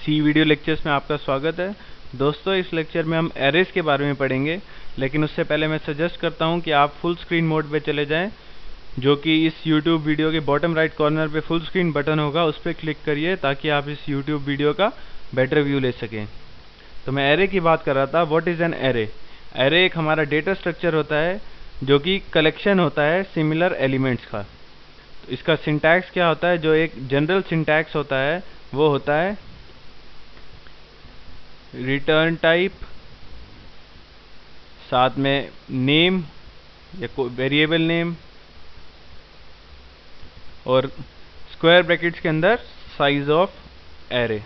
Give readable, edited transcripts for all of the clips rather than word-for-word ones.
सी video lectures में आपका स्वागत है। दोस्तों, इस लेक्चर में हम एरेज के बारे में पढ़ेंगे, लेकिन उससे पहले मैं सजेस्ट करता हूं कि आप फुल स्क्रीन मोड पे चले जाएं, जो कि इस YouTube वीडियो के बॉटम राइट कॉर्नर पे फुल स्क्रीन बटन होगा, उस पर क्लिक करिए ताकि आप इस YouTube वीडियो का बेटर व्यू ले सकें। तो मैं एरे की बात कर रहा था। What is an array? Array एक हमारा डेटा स्ट्रक्चर होता है जो कि कलेक्शन होता है सिमिलर एलिमेंट्स का। तो इसका सिंटैक्स क्या होता है? जो एक जनरल सिंटैक्स होता है वो होता है रिटर्न टाइप, साथ में नेम या कोई वेरिएबल नेम, और स्क्वायर ब्रैकेट्स के अंदर साइज ऑफ एरे।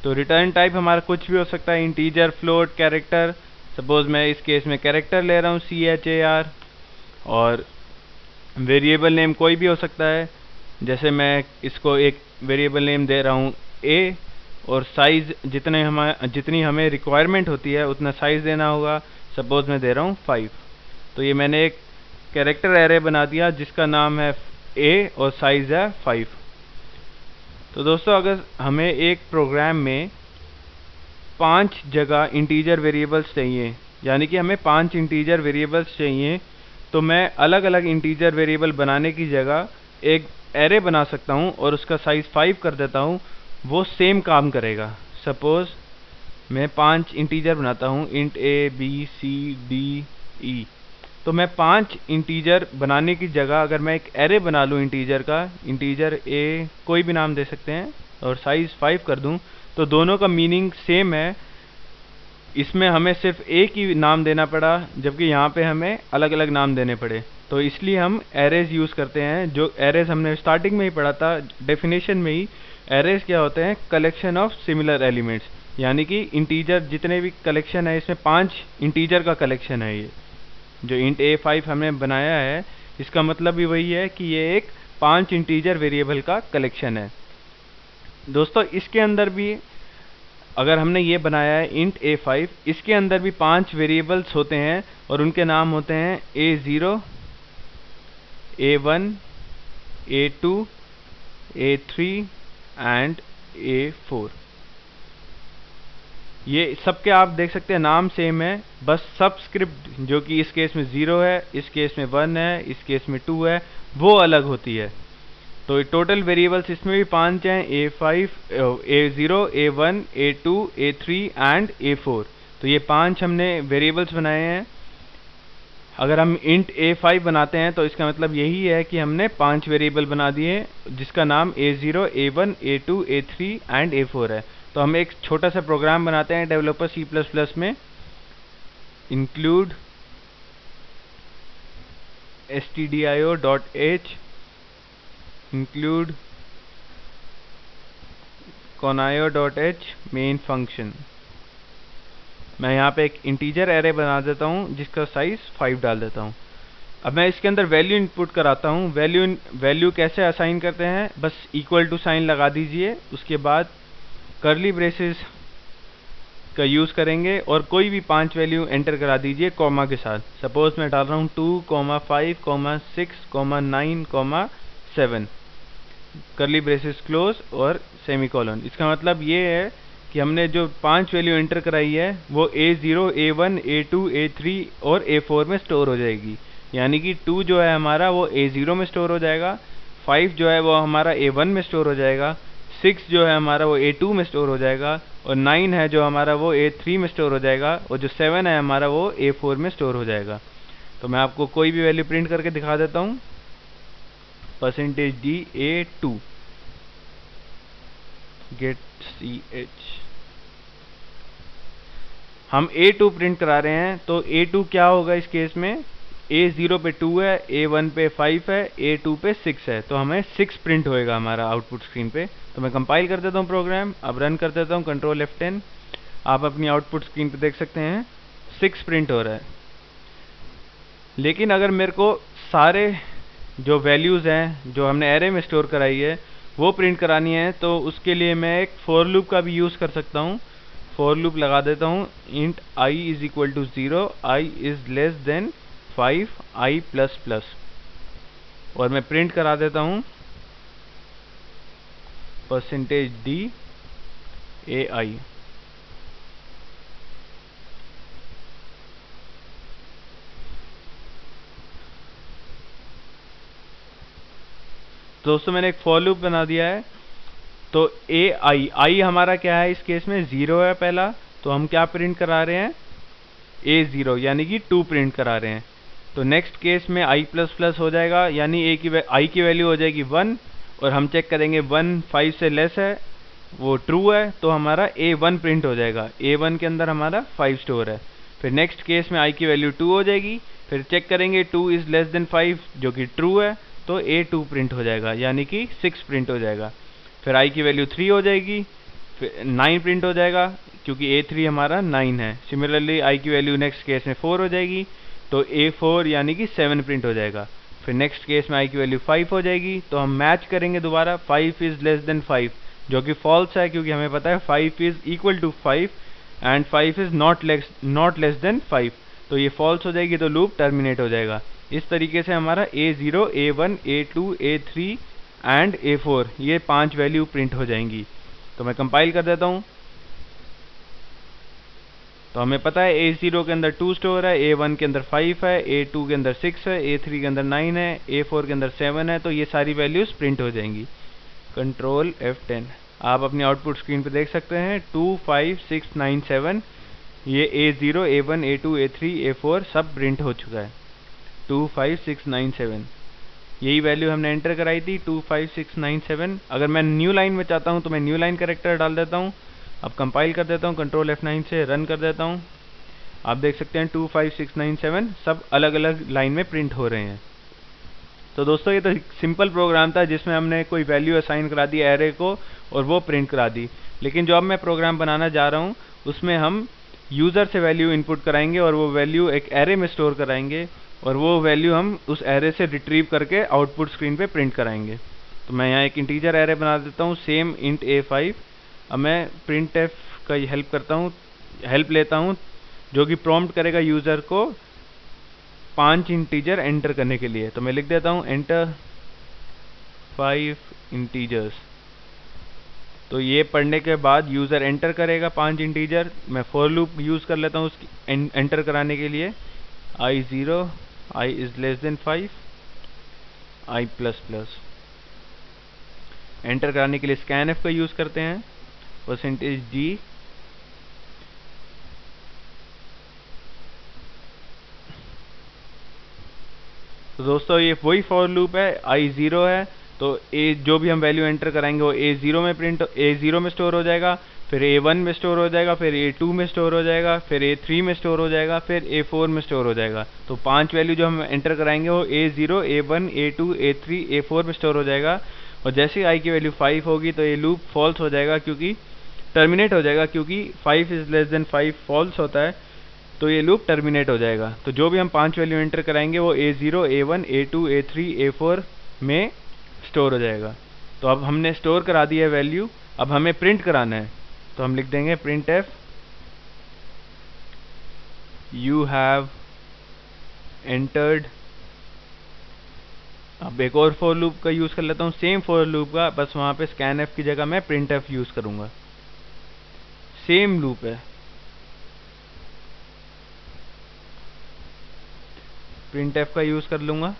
तो रिटर्न टाइप हमारा कुछ भी हो सकता है, इंटीजर, फ्लोट, कैरेक्टर। सपोज मैं इस केस में कैरेक्टर ले रहा हूँ, CHAR। और वेरिएबल नेम कोई भी हो सकता है, जैसे मैं इसको एक वेरिएबल नेम दे रहा हूँ A, और साइज जितनी हमें रिक्वायरमेंट होती है उतना साइज देना होगा। सपोज मैं दे रहा हूँ 5। तो ये मैंने एक कैरेक्टर एरे बना दिया जिसका नाम है A और साइज है 5। तो दोस्तों, अगर हमें एक प्रोग्राम में 5 जगह इंटीजर वेरिएबल्स चाहिए, यानी कि हमें 5 इंटीजर वेरिएबल्स चाहिए, तो मैं अलग अलग इंटीजर वेरिएबल बनाने की जगह एक एरे बना सकता हूं और उसका साइज 5 कर देता हूं। वो सेम काम करेगा। सपोज मैं 5 इंटीजर बनाता हूं, int A, B, C, D, E। तो मैं 5 इंटीजर बनाने की जगह अगर मैं एक एरे बना लूं इंटीजर का, इंटीजर A कोई भी नाम दे सकते हैं, और साइज 5 कर दूं, तो दोनों का मीनिंग सेम है। इसमें हमें सिर्फ एक ही नाम देना पड़ा, जबकि यहाँ पे हमें अलग अलग नाम देने पड़े। तो इसलिए हम एरेज यूज़ करते हैं। जो एरेज हमने स्टार्टिंग में ही पढ़ा था, डेफिनेशन में ही, एरेज क्या होते हैं? Collection of similar elements. यानी कि इंटीजर जितने भी कलेक्शन है, इसमें 5 इंटीजर का कलेक्शन है। ये जो इंट A5 हमने बनाया है, इसका मतलब भी वही है कि ये एक 5 इंटीजर वेरिएबल का कलेक्शन है। दोस्तों, इसके अंदर भी अगर हमने ये बनाया है इंट A5, इसके अंदर भी 5 वेरिएबल्स होते हैं और उनके नाम होते हैं A0, A1, A2, A3 and A4। ये सबके आप देख सकते हैं नाम सेम है, बस सबस्क्रिप्ट जो कि इस केस में 0 है, इस केस में 1 है, इस केस में 2 है, वो अलग होती है। तो टोटल वेरिएबल्स इसमें भी 5 हैं, A5, A0, A1, A2, A3 and A4। तो ये 5 हमने वेरिएबल्स बनाए हैं। अगर हम इंट A5 बनाते हैं तो इसका मतलब यही है कि हमने 5 वेरिएबल बना दिए जिसका नाम A0, A1, A2, A3 and A4 है। तो हम एक छोटा सा प्रोग्राम बनाते हैं डेवलपर C++ में, include stdio.h include conio.h main function. मैं यहाँ पे एक इंटीजर एरे बना देता हूँ जिसका साइज 5 डाल देता हूँ। अब मैं इसके अंदर वैल्यू इनपुट कराता हूँ। वैल्यू कैसे असाइन करते हैं? बस इक्वल टू साइन लगा दीजिए, उसके बाद कर्ली ब्रेसेस का यूज़ करेंगे और कोई भी 5 वैल्यू एंटर करा दीजिए कॉमा के साथ। सपोज मैं डाल रहा हूँ 2, 5, 6, 9, 7, कर्ली ब्रेसेस क्लोज और सेमीकोलन। इसका मतलब ये है कि हमने जो 5 वैल्यू एंटर कराई है वो A0, A1, A2, A3 और A4 में स्टोर हो जाएगी। यानी कि 2 जो है हमारा वो A0 में स्टोर हो जाएगा, 5 जो है वो हमारा A1 में स्टोर हो जाएगा, 6 जो है हमारा वो A2 में स्टोर हो जाएगा, और 9 है जो हमारा वो A3 में स्टोर हो जाएगा, और जो 7 है हमारा वो A4 में स्टोर हो जाएगा। तो मैं आपको कोई भी वैल्यू प्रिंट करके दिखा देता हूँ। %d A2 get ch, हम A2 प्रिंट करा रहे हैं। तो A2 क्या होगा इस केस में? A0 पे 2 है, A1 पे 5 है, A2 पे 6 है, तो हमें 6 प्रिंट होएगा हमारा आउटपुट स्क्रीन पे। तो मैं कंपाइल कर देता हूँ प्रोग्राम, अब रन कर देता हूँ, कंट्रोल F10। आप अपनी आउटपुट स्क्रीन पे देख सकते हैं 6 प्रिंट हो रहा है। लेकिन अगर मेरे को सारे जो वैल्यूज़ हैं जो हमने एरे में स्टोर कराई है वो प्रिंट करानी है, तो उसके लिए मैं एक फॉर लूप का भी यूज़ कर सकता हूँ। फॉर लूप लगा देता हूँ, int I is equal to 0, I is less than 5, I plus, और मैं प्रिंट करा देता हूँ %DAI। दोस्तों मैंने एक फॉर लूप बना दिया है। तो आई हमारा क्या है, इस केस में 0 है पहला, तो हम क्या प्रिंट करा रहे हैं, A0 यानी कि 2 प्रिंट करा रहे हैं। तो नेक्स्ट केस में i++ हो जाएगा, यानी आई की वैल्यू हो जाएगी 1, और हम चेक करेंगे 1 5 से लेस है, वो ट्रू है, तो हमारा A1 प्रिंट हो जाएगा। A1 के अंदर हमारा 5 स्टोर है। फिर नेक्स्ट केस में i की वैल्यू 2 हो जाएगी, फिर चेक करेंगे 2 इज लेस देन 5 जो कि ट्रू है, तो A2 प्रिंट हो जाएगा, यानी कि 6 प्रिंट हो जाएगा। फिर i की वैल्यू 3 हो जाएगी, फिर 9 प्रिंट हो जाएगा क्योंकि A3 हमारा 9 है। सिमिलरली i की वैल्यू नेक्स्ट केस में 4 हो जाएगी, तो A4 यानी कि 7 प्रिंट हो जाएगा। फिर नेक्स्ट केस में i की वैल्यू 5 हो जाएगी, तो हम मैच करेंगे दोबारा 5 इज लेस देन 5, जो कि फॉल्स है क्योंकि हमें पता है 5 is equal to 5 and 5 is not less than 5, तो ये फॉल्स हो जाएगी, तो लूप टर्मिनेट हो जाएगा। इस तरीके से हमारा A0, A1, A2, A3 and A4 ये 5 वैल्यू प्रिंट हो जाएंगी। तो मैं कंपाइल कर देता हूँ। तो हमें पता है A0 के अंदर 2 स्टोर है, A1 के अंदर 5 है, A2 के अंदर 6 है, A3 के अंदर 9 है, A4 के अंदर 7 है, तो ये सारी वैल्यूज प्रिंट हो जाएंगी। कंट्रोल F10, आप अपनी आउटपुट स्क्रीन पे देख सकते हैं 2 5 6 9 7, ये A0, A1, A2, A3, A4 सब प्रिंट हो चुका है। 2 5 6 9 7 यही वैल्यू हमने एंटर कराई थी, 2 5 6 9 7। अगर मैं न्यू लाइन में चाहता हूँ तो मैं न्यू लाइन कैरेक्टर डाल देता हूँ। अब कंपाइल कर देता हूँ, कंट्रोल F9 से रन कर देता हूँ। आप देख सकते हैं 2 5 6 9 7 सब अलग अलग लाइन में प्रिंट हो रहे हैं। तो दोस्तों ये तो सिंपल प्रोग्राम था जिसमें हमने कोई वैल्यू असाइन करा दी एरे को और वो प्रिंट करा दी। लेकिन जो अब मैं प्रोग्राम बनाना जा रहा हूँ उसमें हम यूज़र से वैल्यू इनपुट कराएंगे और वो वैल्यू एक एरे में स्टोर कराएंगे, और वो वैल्यू हम उस एरे से रिट्रीव करके आउटपुट स्क्रीन पे प्रिंट कराएंगे। तो मैं यहाँ एक इंटीजर एरे बना देता हूँ, सेम इंट A5। अब मैं printf का हेल्प लेता हूँ, जो कि प्रॉम्प्ट करेगा यूज़र को 5 इंटीजर एंटर करने के लिए। तो मैं लिख देता हूँ एंटर 5 इंटीजर्स। तो ये पढ़ने के बाद यूज़र एंटर करेगा 5 इंटीजर। मैं फॉर लूप यूज़ कर लेता हूँ उसकी एंटर कराने के लिए। I0, I is less than 5, I++। Enter कराने के लिए scanf का यूज़ करते हैं, %D। तो दोस्तों ये वही फॉर लूप है, I0 है, तो जो भी हम वैल्यू एंटर कराएंगे वो A0 में स्टोर हो जाएगा, फिर A1 में स्टोर हो जाएगा, फिर A2 में स्टोर हो जाएगा, फिर A3 में स्टोर हो जाएगा, फिर A4 में स्टोर हो जाएगा। तो 5 वैल्यू जो हम एंटर कराएंगे वो A0, A1, A2, A3, A4 में स्टोर हो जाएगा। और जैसे ही i की वैल्यू 5 होगी तो ये लूप फॉल्स हो जाएगा, क्योंकि टर्मिनेट हो जाएगा, क्योंकि 5 इज लेस देन 5 फॉल्स होता है, तो ये लूप टर्मिनेट हो जाएगा। तो जो भी हम 5 वैल्यू एंटर कराएंगे वो A0, A1, A2, A3, A4 में स्टोर हो जाएगा। तो अब हमने स्टोर करा दिया है वैल्यू, अब हमें प्रिंट कराना है। तो हम लिख देंगे printf you have entered। अब एक और फॉर लूप का यूज़ कर लेता हूँ, सेम फॉर लूप का, बस वहाँ पे scanf की जगह मैं printf यूज़ करूँगा। सेम लूप है, printf का यूज़ कर लूँगा।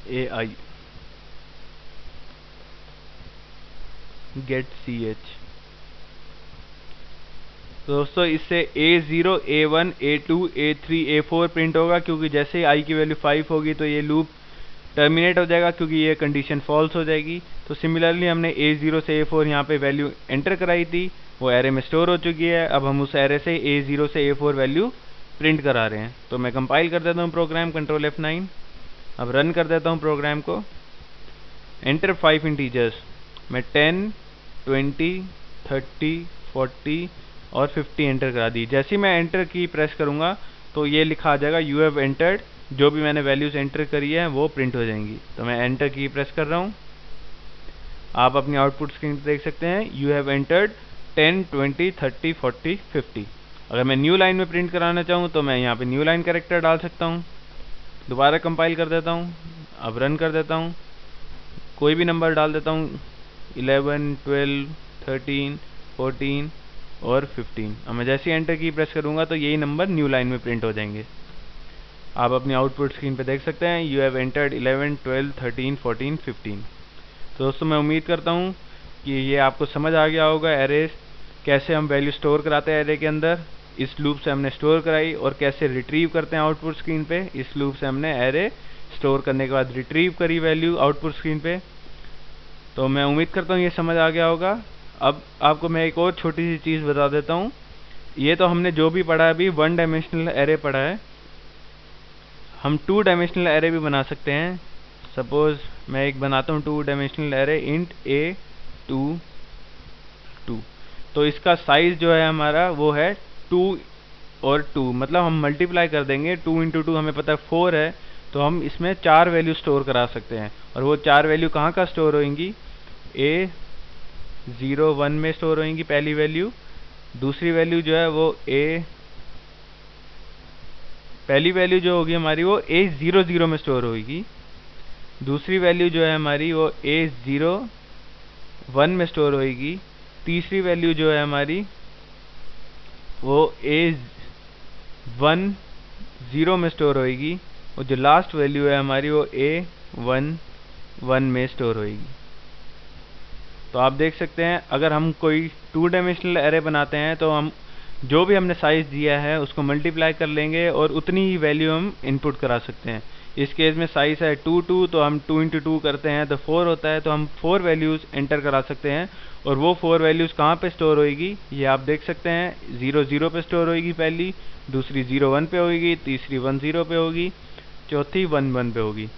AI get ch। तो दोस्तों इससे A0, A1, A2, A3, A4 print होगा, क्योंकि जैसे ही i की वैल्यू 5 होगी तो ये लूप टर्मिनेट हो जाएगा, क्योंकि ये कंडीशन फॉल्स हो जाएगी। तो सिमिलरली हमने A0 से A4 यहाँ पे वैल्यू एंटर कराई थी, वो एरे में स्टोर हो चुकी है। अब हम उस एरे से A0 से A4 वैल्यू प्रिंट करा रहे हैं। तो मैं कंपाइल कर देता हूँ प्रोग्राम, कंट्रोल F9। अब रन कर देता हूँ प्रोग्राम को। एंटर 5 इंटीजर्स, मैं 10, 20, 30, 40 और 50 एंटर करा दी। जैसे ही मैं एंटर की प्रेस करूँगा तो ये लिखा आ जाएगा यू हैव एंटर्ड, जो भी मैंने वैल्यूज एंटर करी है वो प्रिंट हो जाएंगी। तो मैं एंटर की प्रेस कर रहा हूँ, आप अपनी आउटपुट स्क्रीन पर देख सकते हैं यू हैव एंटर्ड 10, 20, 30, 40, 50। अगर मैं न्यू लाइन में प्रिंट कराना चाहूँ तो मैं यहाँ पे न्यू लाइन कैरेक्टर डाल सकता हूँ। दोबारा कंपाइल कर देता हूँ, अब रन कर देता हूँ। कोई भी नंबर डाल देता हूँ, 11, 12, 13, 14 और 15। अब मैं जैसे ही एंटर की प्रेस करूँगा तो यही नंबर न्यू लाइन में प्रिंट हो जाएंगे। आप अपनी आउटपुट स्क्रीन पे देख सकते हैं, यू हैव एंटर्ड 11, 12, 13, 14, 15। तो दोस्तों मैं उम्मीद करता हूँ कि ये आपको समझ आ गया होगा एरे कैसे हम वैल्यू स्टोर कराते हैं एरे के अंदर। इस लूप से हमने स्टोर कराई, और कैसे रिट्रीव करते हैं आउटपुट स्क्रीन पे। इस लूप से हमने एरे स्टोर करने के बाद रिट्रीव करी वैल्यू आउटपुट स्क्रीन पे। तो मैं उम्मीद करता हूँ ये समझ आ गया होगा। अब आपको मैं एक और छोटी सी चीज़ बता देता हूँ। ये तो हमने जो भी पढ़ा है अभी 1 डायमेंशनल एरे पढ़ा है, हम 2 डायमेंशनल एरे भी बना सकते हैं। सपोज मैं एक बनाता हूँ 2 डायमेंशनल एरे int a2 2। तो इसका साइज जो है हमारा वो है 2 और 2, मतलब हम मल्टीप्लाई कर देंगे। 2 × 2 हमें पता है 4 है, तो हम इसमें 4 वैल्यू स्टोर करा सकते हैं। और वो 4 वैल्यू कहाँ का स्टोर होंगी, A0 1 में स्टोर होंगी पहली वैल्यू। दूसरी वैल्यू जो है वो पहली वैल्यू जो होगी हमारी वो A0 0 में स्टोर होगी। दूसरी वैल्यू जो है हमारी वो A0 1 में स्टोर होगी। तीसरी वैल्यू जो है हमारी वो A1 0 में स्टोर होगी। और जो लास्ट वैल्यू है हमारी वो A1 1 में स्टोर होगी। तो आप देख सकते हैं अगर हम कोई 2 डायमेंशनल एरे बनाते हैं तो हम जो भी हमने साइज दिया है उसको मल्टीप्लाई कर लेंगे और उतनी ही वैल्यू हम इनपुट करा सकते हैं। इस केस में साइज है 2 2, तो हम 2 × 2 करते हैं तो 4 होता है, तो हम 4 वैल्यूज एंटर करा सकते हैं। और वो 4 वैल्यूज कहाँ पे स्टोर होगी, ये आप देख सकते हैं। 0 0 पे स्टोर होगी पहली, दूसरी 0 1 पे होगी, तीसरी 1 0 पे होगी, चौथी 1 1 पे होगी।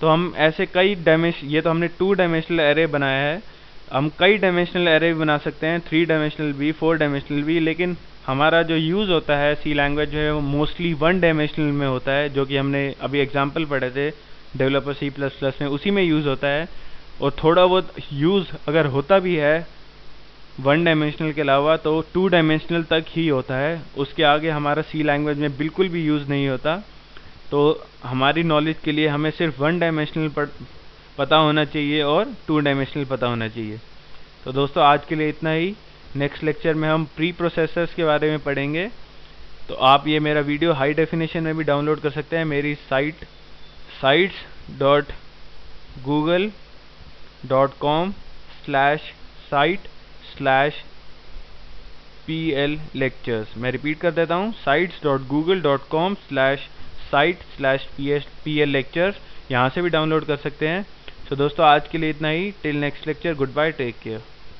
तो हम ऐसे कई डायमेंशन, ये तो हमने 2 डायमेंशनल एरे बनाया है, हम कई डायमेंशनल एरे भी बना सकते हैं, 3 डायमेंशनल भी, 4 डायमेंशनल भी। लेकिन हमारा जो यूज़ होता है सी लैंग्वेज जो है वो मोस्टली 1 डायमेंशनल में होता है, जो कि हमने अभी एग्जांपल पढ़े थे डेवलपर C++ में, उसी में यूज़ होता है। और थोड़ा बहुत यूज़ अगर होता भी है 1 डायमेंशनल के अलावा तो 2 डायमेंशनल तक ही होता है, उसके आगे हमारा सी लैंग्वेज में बिल्कुल भी यूज़ नहीं होता। तो हमारी नॉलेज के लिए हमें सिर्फ 1 डायमेंशनल पता होना चाहिए और 2 डायमेंशनल पता होना चाहिए। तो दोस्तों आज के लिए इतना ही। नेक्स्ट लेक्चर में हम प्री प्रोसेसर्स के बारे में पढ़ेंगे। तो आप ये मेरा वीडियो हाई डेफिनेशन में भी डाउनलोड कर सकते हैं मेरी साइट sites.google.com/site/PL lectures। मैं रिपीट कर देता हूँ, sites.google.com/site/PL lectures, यहाँ से भी डाउनलोड कर सकते हैं। तो दोस्तों आज के लिए इतना ही। Till next lecture, goodbye, take care.